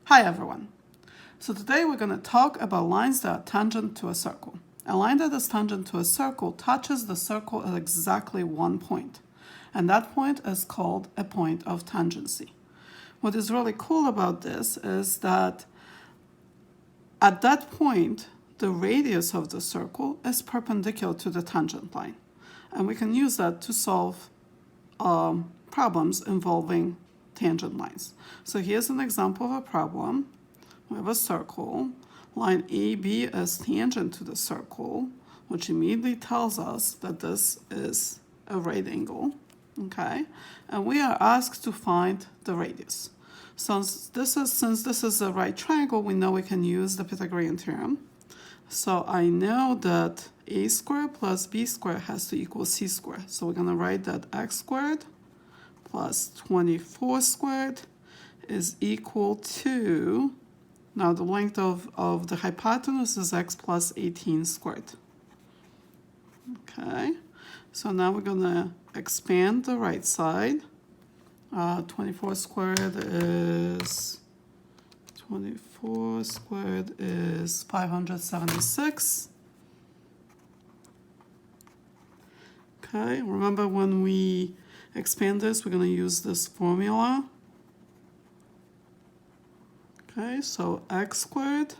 Hi everyone. So today we're going to talk about lines that are tangent to a circle. A line that is tangent to a circle touches the circle at exactly one point, and that point is called a point of tangency. What is really cool about this is that at that point, the radius of the circle is perpendicular to the tangent line, and we can use that to solve problems involving tangent lines. So here's an example of a problem. We have a circle. Line AB is tangent to the circle, which immediately tells us that this is a right angle, okay? And we are asked to find the radius. Since this is a right triangle, we know we can use the Pythagorean theorem. So I know that a squared plus b squared has to equal c squared. So we're going to write that x squared plus 24 squared is equal to, now the length of the hypotenuse is x plus 18 squared. Okay, so now we're going to expand the right side. 24 squared is 576. Okay, remember when we expand this, we're going to use this formula. Okay, so x squared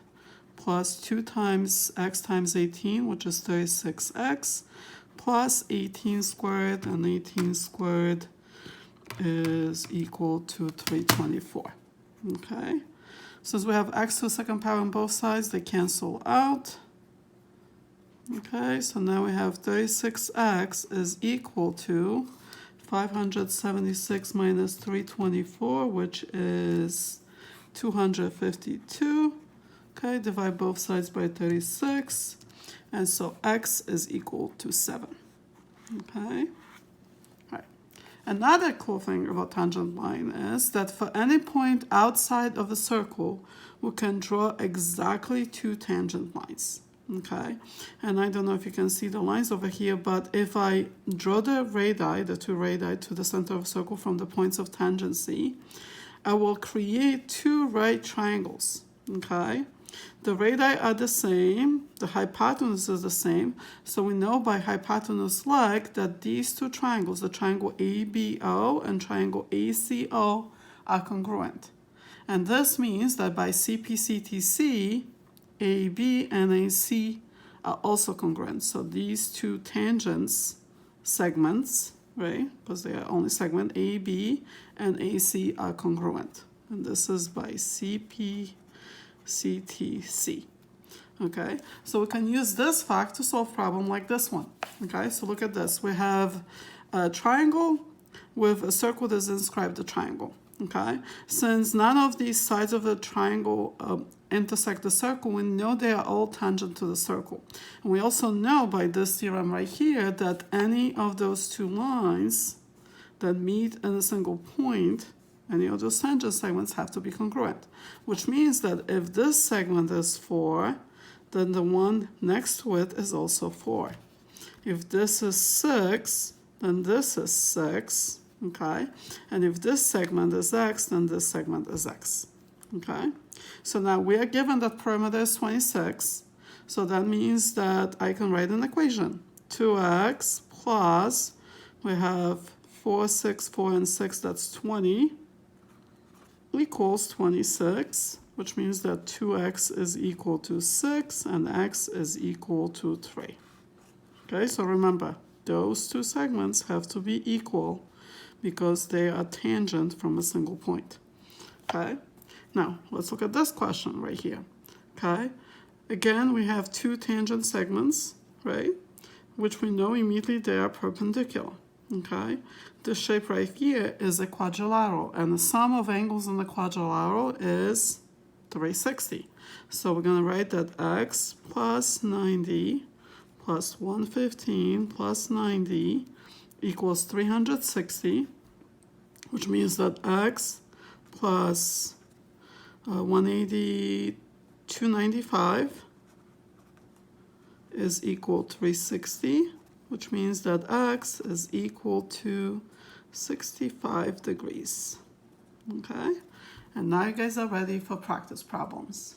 plus 2 times x times 18, which is 36x, plus 18 squared, and 18 squared is equal to 324. Okay, since we have x to the second power on both sides, they cancel out. Okay, so now we have 36x is equal to 576 minus 324, which is 252. Okay, divide both sides by 36, and so x is equal to 7. Okay, right. Another cool thing about tangent line is that for any point outside of the circle, we can draw exactly two tangent lines. Okay, and I don't know if you can see the lines over here, but if I draw the two radii to the center of the circle from the points of tangency, I will create two right triangles. Okay, the radii are the same, the hypotenuse is the same, so we know by hypotenuse leg that these two triangles, the triangle ABO and triangle ACO, are congruent. And this means that by CPCTC, AB and AC are also congruent. So these two tangents segments, right, because they are only segment AB and AC are congruent. And this is by CPCTC. Okay, so we can use this fact to solve a problem like this one. Okay, so look at this. We have a triangle with a circle that is inscribed a triangle. Okay, since none of these sides of the triangle intersect the circle, we know they are all tangent to the circle. And we also know by this theorem right here that any of those two lines that meet in a single point, any of those tangent segments have to be congruent, which means that if this segment is 4, then the one next to it is also 4. If this is 6, then this is 6. Okay, and if this segment is x, then this segment is x. Okay, so now we are given that perimeter is 26, so that means that I can write an equation. 2x plus, we have 4, 6, 4, and 6, that's 20, equals 26, which means that 2x is equal to 6, and x is equal to 3. Okay, so remember, those two segments have to be equal because they are tangent from a single point. Okay, now let's look at this question right here. Okay, again, we have two tangent segments, right, which we know immediately they are perpendicular. Okay, this shape right here is a quadrilateral, and the sum of angles in the quadrilateral is 360. So we're going to write that x plus 90 plus 115 plus 90 equals 360, which means that x plus 180, 295 is equal to 360, which means that x is equal to 65 degrees. Okay, and now you guys are ready for practice problems.